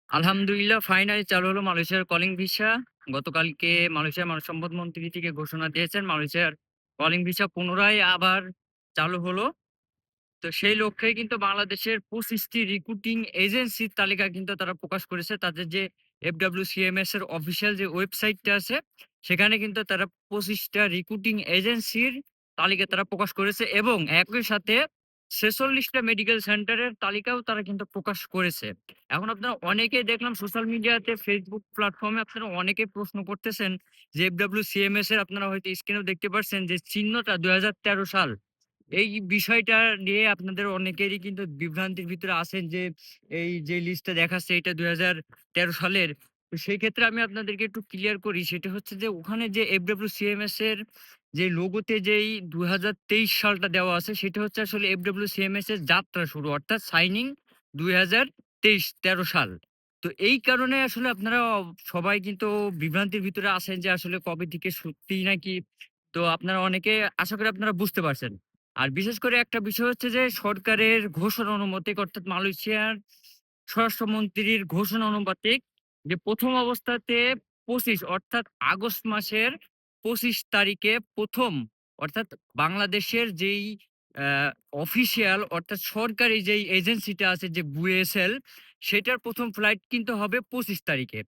আলহামদুলিল্লাহ ফাইনালি চালু হলো মালয়েশিয়ার কলিং ভিসা। গতকালকে মালয়েশিয়ার মানব সম্পদ মন্ত্রী থেকে ঘোষণা দিয়েছেন মালয়েশিয়ার কলিং ভিসা পুনরায় আবার চালু হলো। তো সেই লক্ষ্যেই কিন্তু বাংলাদেশের ২৫ টি রিক্রুটিং এজেন্সির তালিকা কিন্তু তারা প্রকাশ করেছে। তাদের যে FWCMS এর অফিসিয়াল যে ওয়েবসাইটটা আছে, সেখানে কিন্তু তারা ২৫ টা রিক্রুটিং এজেন্সির তালিকা তারা প্রকাশ করেছে এবং একই সাথে ৪৬ টা মেডিকেল সেন্টারের তালিকাও তারা কিন্তু প্রকাশ করেছে। এখন আপনারা অনেকেই দেখলাম সোশ্যাল মিডিয়াতে Facebook প্ল্যাটফর্মে আপনারা অনেকেই প্রশ্ন করতেছেন যে FWCMS এর আপনারা হয়তো স্ক্রিনেও দেখতে পারছেন যে চিহ্নটা ২০১৩ সাল। এই বিষয়টা নিয়ে আপনাদের অনেকেরই কিন্তু বিভ্রান্তির ভিতরে আছেন যে, এই যে লিস্টটা দেখাচ্ছে এটা ২০১৩ সালের। তো সেই ক্ষেত্রে আমি আপনাদেরকে একটু ক্লিয়ার করি। সেটা হচ্ছে যে ওখানে যে FWCMS এর যে লোগোতে যেই ২০২৩ সালটা দেওয়া আছে সেটা হচ্ছে আসলে FWCMS এর যাত্রা শুরু অর্থাৎ সাইনিং ২০২৩-১৩ সাল। তো এই কারণে আসলে আপনারা সবাই কিন্তু বিভ্রান্তির ভিতরে আছেন যে আসলে কবে থেকে সত্যিই নাকি। তো আপনারা অনেকে আশা করি আপনারা বুঝতে পারছেন। আর বিশেষ করে একটা বিষয় হচ্ছে যে সরকারের ঘোষণা অনুমতিক অর্থাৎ মালয়েশিয়ার স্বরাষ্ট্রমন্ত্রীর ঘোষণা অনুপাতিক যে ১ম অবস্থাতে ২৫ অর্থাৎ আগস্ট মাসের ২৫ তারিখে ১ম অর্থাৎ বাংলাদেশের যেই আ অফিসিয়াল অর্থাৎ সরকারি যেই এজেন্সিটা আছে যে বুয়েসেল সেটার ১ম ফ্লাইট কিন্তু হবে ২৫ তারিখে।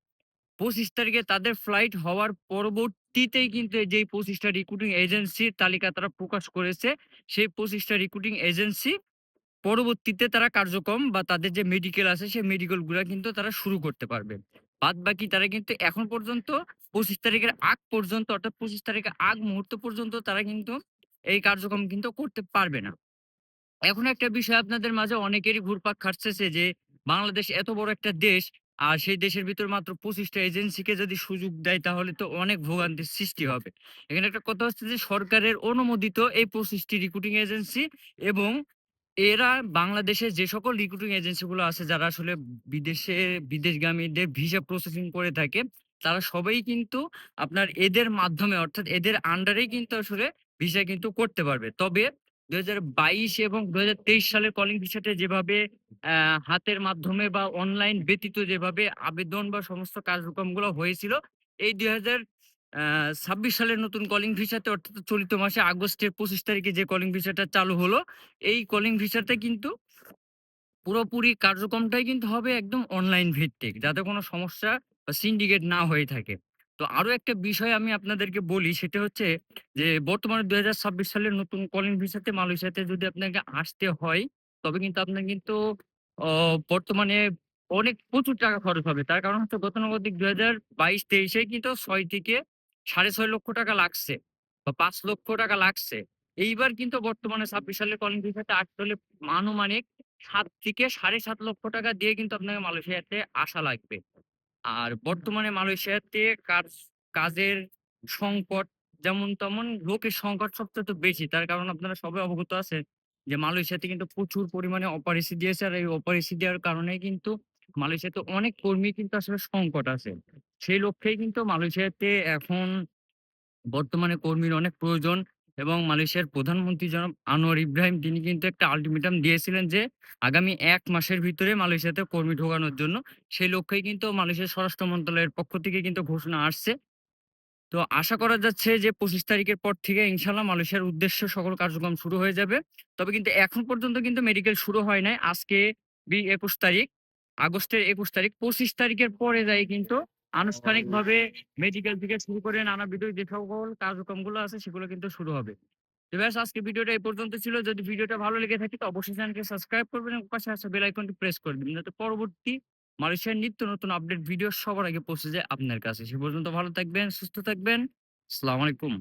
২৫ তারিখে তাদের ফ্লাইট হওয়ার পরবর্তীতেই কিন্তু এই যেই ২৫ টা রিক্রুটিং এজেন্সির তালিকা তারা প্রকাশ করেছে। সেই ২৫ টা রিক্রুটিং এজেন্সি পরবর্তীতে তারা কার্যক্রম বা তাদের যে মেডিকেল আছে সেই মেডিকেল গুলা কিন্তু তারা শুরু করতে পারবে। বাদবাকি তারা কিন্তু এখন পর্যন্ত ২৫ তারিখের আগ পর্যন্ত অর্থাৎ ২৫ তারিখের আগ মুহূর্ত পর্যন্ত তারা কিন্তু এই কার্যক্রম কিন্তু করতে পারবে না। এখন একটা বিষয় আপনাদের মাঝে অনেকেরই ঘুরপাক খাটতেছে যে, বাংলাদেশ এত বড় একটা দেশ, আর সেই দেশের ভিতর মাত্র ২৫ টা এজেন্সিকে যদি সুযোগ দেয় তাহলে তো অনেক ভোগান্তির সৃষ্টি হবে। এখানে একটা কথা হচ্ছে যে সরকারের অনুমোদিত এই ২৫ টি রিক্রুটিং এজেন্সি এবং এরা বাংলাদেশের যে সকল রিক্রুটিং এজেন্সি গুলো আছে যারা আসলে বিদেশে বিদেশগামীদের ভিসা প্রসেসিং করে থাকে, তারা সবাই কিন্তু আপনার এদের মাধ্যমে অর্থাৎ এদের আন্ডারেই কিন্তু আসলে ভিসা কিন্তু করতে পারবে। তবে ২০২২ এবং ২০২৩ সালের কলিং ভিসাতে যেভাবে অ্যা হাতের মাধ্যমে বা অনলাইন ব্যতীত যেভাবে আবেদন বা সমস্ত কার্যক্রমগুলো হয়েছিল, এই ২০২৬ সালের নতুন কলিং ভিসাতে অর্থাৎ চলিত মাসে আগস্টের ২৫ তারিখে যে কলিং ভিসাটা চালু হলো, এই কলিং ভিসাতে কিন্তু পুরোপুরি কার্যক্রমটাই কিন্তু হবে একদম অনলাইন ভিত্তিক। যাতে কোনো সমস্যা বা সিন্ডিকেট না হয়ে থাকে। তো আরো একটা বিষয় আমি আপনাদেরকে বলি সেটা হচ্ছে যে বর্তমানে ২০২৬ সালের নতুন কলিং ভিসাতে মালয়েশিয়াতে যদি আপনাকে আসতে হয়, তবে কিন্তু আপনার কিন্তু অ বর্তমানে অনেক প্রচুর টাকা খরচ হবে। তার কারণ হচ্ছে গতানুগতিক ২০২২-২৩ এ কিন্তু ৬ থেকে ৳৬.৫ লক্ষ লাগছে বা ৳৫ লক্ষ লাগছে। এইবার কিন্তু বর্তমানে ২৬ সালের কলিং ভিসাতে আসতে হলে আনুমানিক ৭ থেকে ৳৭.৫ লক্ষ দিয়ে কিন্তু আপনাকে মালয়েশিয়াতে আসা লাগবে। আর বর্তমানে মালয়েশিয়াতে কাজের সংকট যেমন তেমন লোকের সংকট সবচাইতে বেশি। তার কারণ আপনারা সবাই অবগত আছেন যে মালয়েশিয়াতে কিন্তু প্রচুর পরিমাণে অপারেশি দিয়েছে। আর এই অপারেশি দেওয়ার কারণেই কিন্তু মালয়েশিয়াতে অনেক কর্মী কিন্তু আসলে সংকট আছে। সেই লক্ষ্যেই কিন্তু মালয়েশিয়াতে এখন বর্তমানে কর্মীর অনেক প্রয়োজন এবং মালয়েশিয়ার প্রধানমন্ত্রী জনাব আনোয়ার ইব্রাহিম তিনি কিন্তু একটা আল্টিমেটাম দিয়েছিলেন যে আগামী ১ মাসের ভিতরে মালয়েশিয়াতে কর্মী ঢোকানোর জন্য। সেই লক্ষ্যেই কিন্তু মালয়েশিয়ার স্বরাষ্ট্র মন্ত্রণালয়ের পক্ষ থেকে কিন্তু ঘোষণা আসছে। তো আশা করা যাচ্ছে যে ২৫ তারিখের পর থেকে ইনশাআল্লাহ মালয়েশিয়ার উদ্দেশ্যে সকল কার্যক্রম শুরু হয়ে যাবে। তবে কিন্তু এখন পর্যন্ত কিন্তু মেডিকেল শুরু হয় নাই। আজকে ২১ তারিখ, আগস্টের ২১ তারিখ, ২৫ তারিখের পরে যাই কিন্তু আনুষ্ঠানিকভাবে মেডিকেল থেকে শুরু করে নানাবিধ যে সকল কার্যক্রমগুলো আছে সেগুলো কিন্তু শুরু হবে। তো ব্যাস আজকে ভিডিওটা এই পর্যন্ত ছিল। যদি ভিডিওটা ভালো লেগে থাকে তো অবশ্যই চ্যানেলকে সাবস্ক্রাইব করবেন এবং পাশে আসা বেল আইকনটি প্রেস করে দিবেন। যাতে পরবর্তী মালয়েশিয়ার নিত্য নতুন আপডেট ভিডিও সবার আগে পৌঁছে যায় আপনার কাছে। সে পর্যন্ত ভালো থাকবেন, সুস্থ থাকবেন। আসসালামু আলাইকুম।